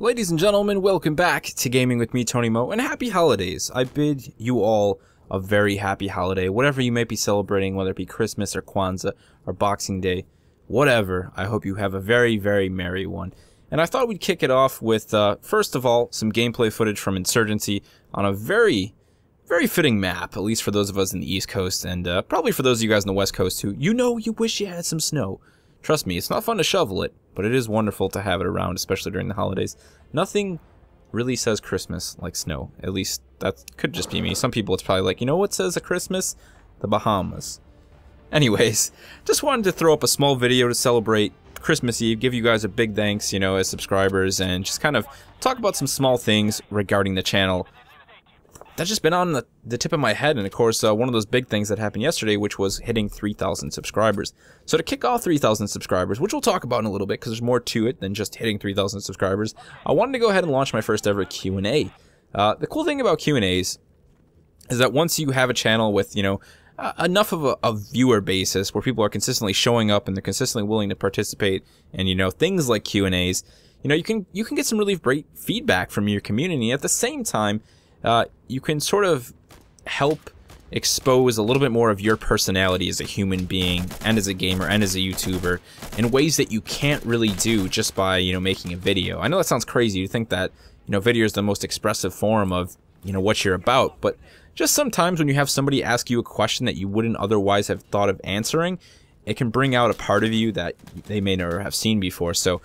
Ladies and gentlemen, welcome back to Gaming with me, Tony Mo, and happy holidays. I bid you all a very happy holiday, whatever you may be celebrating, whether it be Christmas or Kwanzaa or Boxing Day, whatever. I hope you have a very, very merry one. And I thought we'd kick it off with, first of all, some gameplay footage from Insurgency on a very fitting map, at least for those of us in the East Coast, and probably for those of you guys in the West Coast who, you wish you had some snow. Trust me, it's not fun to shovel it, but it is wonderful to have it around, especially during the holidays. Nothing really says Christmas like snow. At least, that could just be me. Some people, it's probably like, you know what says a Christmas? The Bahamas. Anyways, just wanted to throw up a small video to celebrate Christmas Eve, give you guys a big thanks, as subscribers, and just kind of talk about some small things regarding the channel. That's just been on the tip of my head, and of course, one of those big things that happened yesterday, which was hitting 3,000 subscribers. So to kick off 3,000 subscribers, which we'll talk about in a little bit, because there's more to it than just hitting 3,000 subscribers, I wanted to go ahead and launch my first ever Q&A. The cool thing about Q&As is that once you have a channel with, enough of a viewer basis where people are consistently showing up and they're consistently willing to participate, and things like Q&As, you can get some really great feedback from your community. At the same time, you can sort of help expose a little bit more of your personality as a human being and as a gamer and as a YouTuber in ways that you can't really do just by, making a video. I know that sounds crazy. You think that, video is the most expressive form of, what you're about, but just sometimes when you have somebody ask you a question that you wouldn't otherwise have thought of answering, it can bring out a part of you that they may never have seen before. So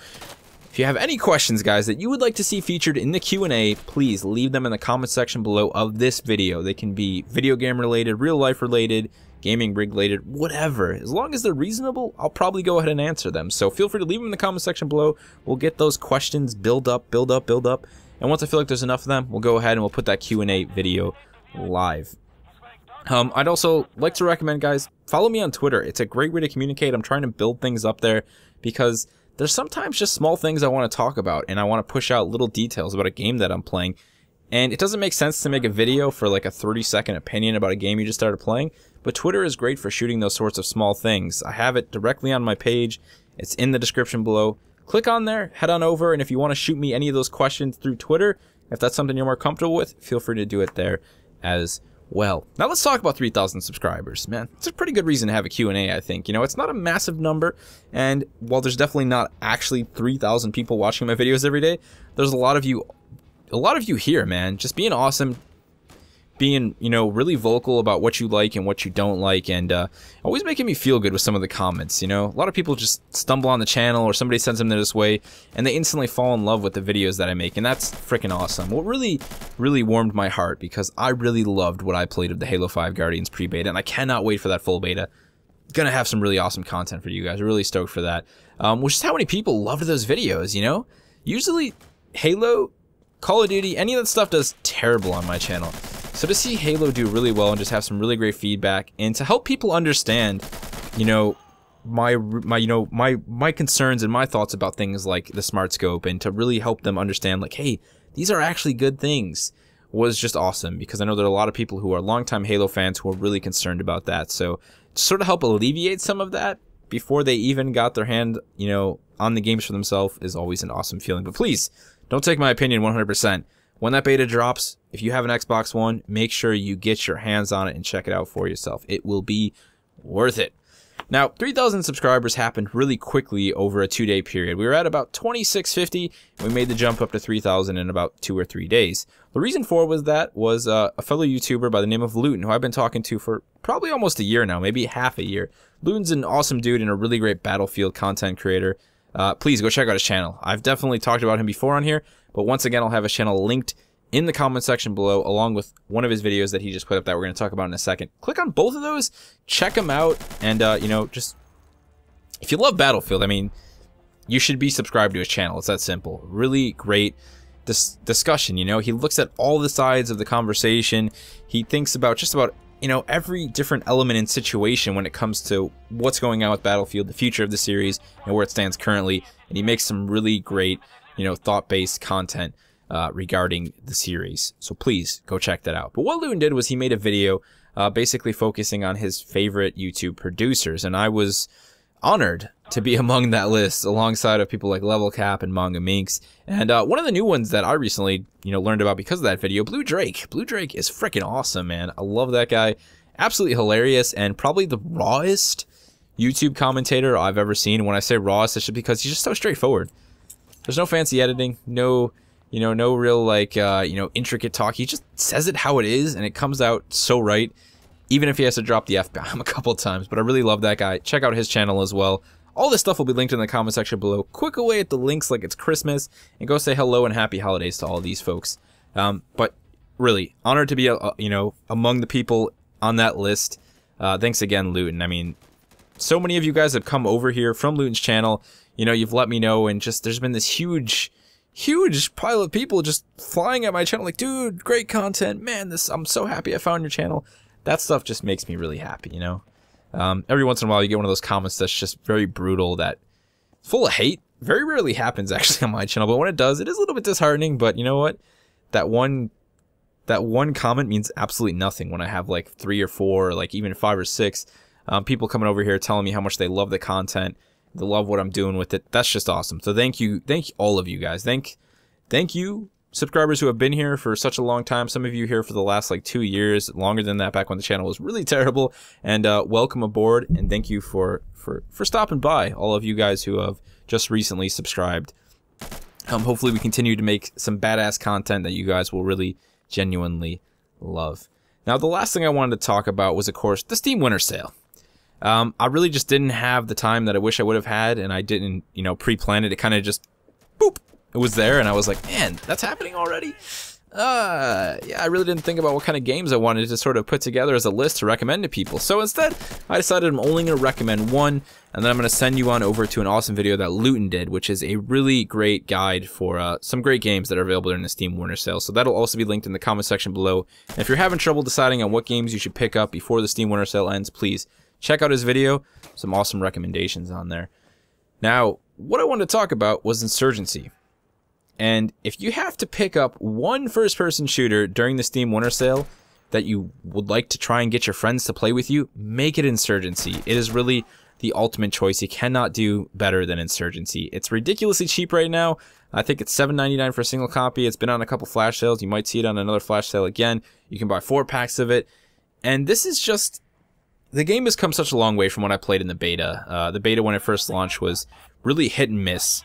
if you have any questions, guys, that you would like to see featured in the Q&A, please leave them in the comment section below of this video. They can be video game related, real life related, gaming rig related, whatever. As long as they're reasonable, I'll probably go ahead and answer them. So feel free to leave them in the comment section below. We'll get those questions build up. And once I feel like there's enough of them, we'll go ahead and we'll put that Q&A video live. I'd also like to recommend, guys, follow me on Twitter. It's a great way to communicate. I'm trying to build things up there because there's sometimes just small things I want to talk about, and I want to push out little details about a game that I'm playing. And it doesn't make sense to make a video for like a 30-second opinion about a game you just started playing, but Twitter is great for shooting those sorts of small things. I have it directly on my page. It's in the description below. Click on there, head on over, and if you want to shoot me any of those questions through Twitter, if that's something you're more comfortable with, feel free to do it there as well. Now let's talk about 3,000 subscribers, man. It's a pretty good reason to have a Q&A, I think. It's not a massive number, and while there's definitely not actually 3,000 people watching my videos every day, there's a lot of you here, man, just being awesome, being, really vocal about what you like and what you don't like, and always making me feel good with some of the comments, A lot of people just stumble on the channel or somebody sends them this way, and they instantly fall in love with the videos that I make, and that's freaking awesome. What really warmed my heart, because I really loved what I played of the Halo 5 Guardians pre-beta, and I cannot wait for that full beta. Gonna have some really awesome content for you guys. Really stoked for that. Which is how many people loved those videos, Usually, Halo, Call of Duty, any of that stuff does terrible on my channel. So to see Halo do really well and just have some really great feedback, and to help people understand, my concerns and my thoughts about things like the smart scope, and to really help them understand, like, hey, these are actually good things, was just awesome, because I know there are a lot of people who are longtime Halo fans who are really concerned about that. So to sort of help alleviate some of that before they even got their hand, on the games for themselves is always an awesome feeling. But please, don't take my opinion 100%. When that beta drops, if you have an Xbox One, make sure you get your hands on it and check it out for yourself. It will be worth it. Now, 3,000 subscribers happened really quickly over a 2-day period. We were at about 2,650, and we made the jump up to 3,000 in about 2 or 3 days. The reason for it was a fellow YouTuber by the name of Luton, who I've been talking to for probably almost a year now, maybe half a year. Luton's an awesome dude and a really great Battlefield content creator. Please go check out his channel. I've definitely talked about him before on here, but once again, I'll have his channel linked in the comment section below, along with one of his videos that he just put up that we're going to talk about in a second. Click on both of those, check them out, and, just, if you love Battlefield, you should be subscribed to his channel. It's that simple. Really great discussion, He looks at all the sides of the conversation. He thinks about just about, every different element and situation when it comes to what's going on with Battlefield, the future of the series, and where it stands currently, and he makes some really great, thought-based content regarding the series. So please go check that out. But what Luton did was he made a video basically focusing on his favorite YouTube producers, and I was honored to be among that list alongside of people like Level Cap and Manga Minx. And one of the new ones that I recently, learned about because of that video, Blue Drake. Blue Drake is freaking awesome, man. I love that guy. Absolutely hilarious and probably the rawest YouTube commentator I've ever seen. When I say rawest, it's just because he's just so straightforward. There's no fancy editing, no real like, intricate talk. He just says it how it is and it comes out so right. Even if he has to drop the F-bomb a couple times. But I really love that guy. Check out his channel as well. All this stuff will be linked in the comment section below. Quick away at the links like it's Christmas. And go say hello and happy holidays to all these folks. But really, honored to be, among the people on that list. Thanks again, Luton. I mean, so many of you guys have come over here from Luton's channel. You've let me know. And just there's been this huge pile of people just flying at my channel. Like, dude, great content. Man, I'm so happy I found your channel. That stuff just makes me really happy, Every once in a while you get one of those comments that's just very brutal, that full of hate. Very rarely happens actually on my channel, but when it does, it is a little bit disheartening. But you know what? That one comment means absolutely nothing when I have like 3 or 4, or like even 5 or 6 people coming over here telling me how much they love the content, they love what I'm doing with it. That's just awesome. So thank you all of you guys. Thank you. Subscribers who have been here for such a long time, some of you here for the last like 2 years, longer than that, back when the channel was really terrible, and welcome aboard, and thank you for stopping by, all of you guys who have just recently subscribed. Hopefully we continue to make some badass content that you guys will really genuinely love. Now the last thing I wanted to talk about was, of course, the Steam Winter Sale. I really just didn't have the time that I wish I would have had, and I didn't, pre-plan it. It kind of just, boop, it was there, and I was like, man, that's happening already? Yeah, I really didn't think about what kind of games I wanted to sort of put together as a list to recommend to people. So instead, I decided I'm only going to recommend one, and then I'm going to send you on over to an awesome video that Luton did, which is a really great guide for some great games that are available during the Steam Winter Sale. So that'll also be linked in the comment section below. And if you're having trouble deciding on what games you should pick up before the Steam Winter Sale ends, please check out his video. Some awesome recommendations on there. Now, what I wanted to talk about was Insurgency. And if you have to pick up one first-person shooter during the Steam Winter Sale that you would like to try and get your friends to play with you, make it Insurgency. It is really the ultimate choice. You cannot do better than Insurgency. It's ridiculously cheap right now. I think it's $7.99 for a single copy. It's been on a couple flash sales. You might see it on another flash sale again. You can buy 4 packs of it. And this is just... the game has come such a long way from when I played in the beta. The beta when it first launched was really hit and miss.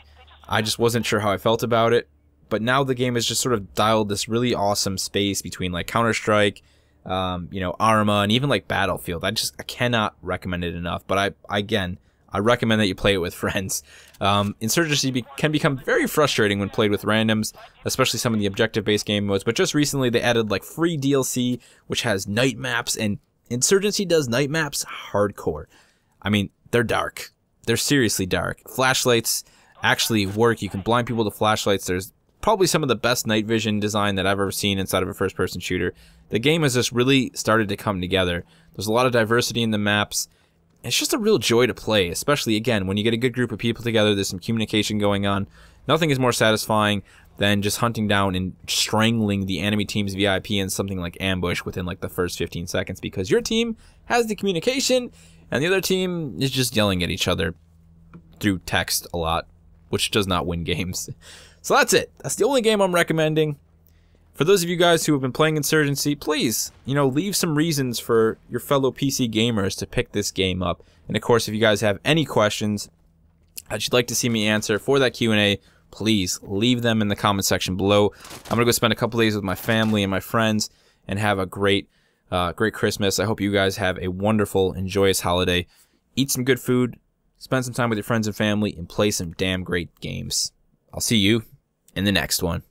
I just wasn't sure how I felt about it, but now the game has just sort of dialed this really awesome space between like Counter-Strike, Arma, and even like Battlefield. I cannot recommend it enough. But I recommend that you play it with friends. Insurgency can become very frustrating when played with randoms, especially some of the objective-based game modes. But just recently they added like free DLC, which has night maps, and Insurgency does night maps hardcore. I mean, they're dark. They're seriously dark. Flashlights actually work. You can blind people with flashlights. There's probably some of the best night vision design that I've ever seen inside of a first-person shooter. The game has just really started to come together. There's a lot of diversity in the maps. It's just a real joy to play, especially, again, when you get a good group of people together, there's some communication going on. Nothing is more satisfying than just hunting down and strangling the enemy team's VIP in something like ambush within like the first 15 seconds, because your team has the communication and the other team is just yelling at each other through text a lot, which does not win games. So that's it. That's the only game I'm recommending. For those of you guys who have been playing Insurgency, please, leave some reasons for your fellow PC gamers to pick this game up. And of course, if you guys have any questions that you'd like to see me answer for that Q&A, please leave them in the comment section below. I'm going to go spend a couple days with my family and my friends and have a great Christmas. I hope you guys have a wonderful and joyous holiday. Eat some good food, spend some time with your friends and family, and play some damn great games. I'll see you in the next one.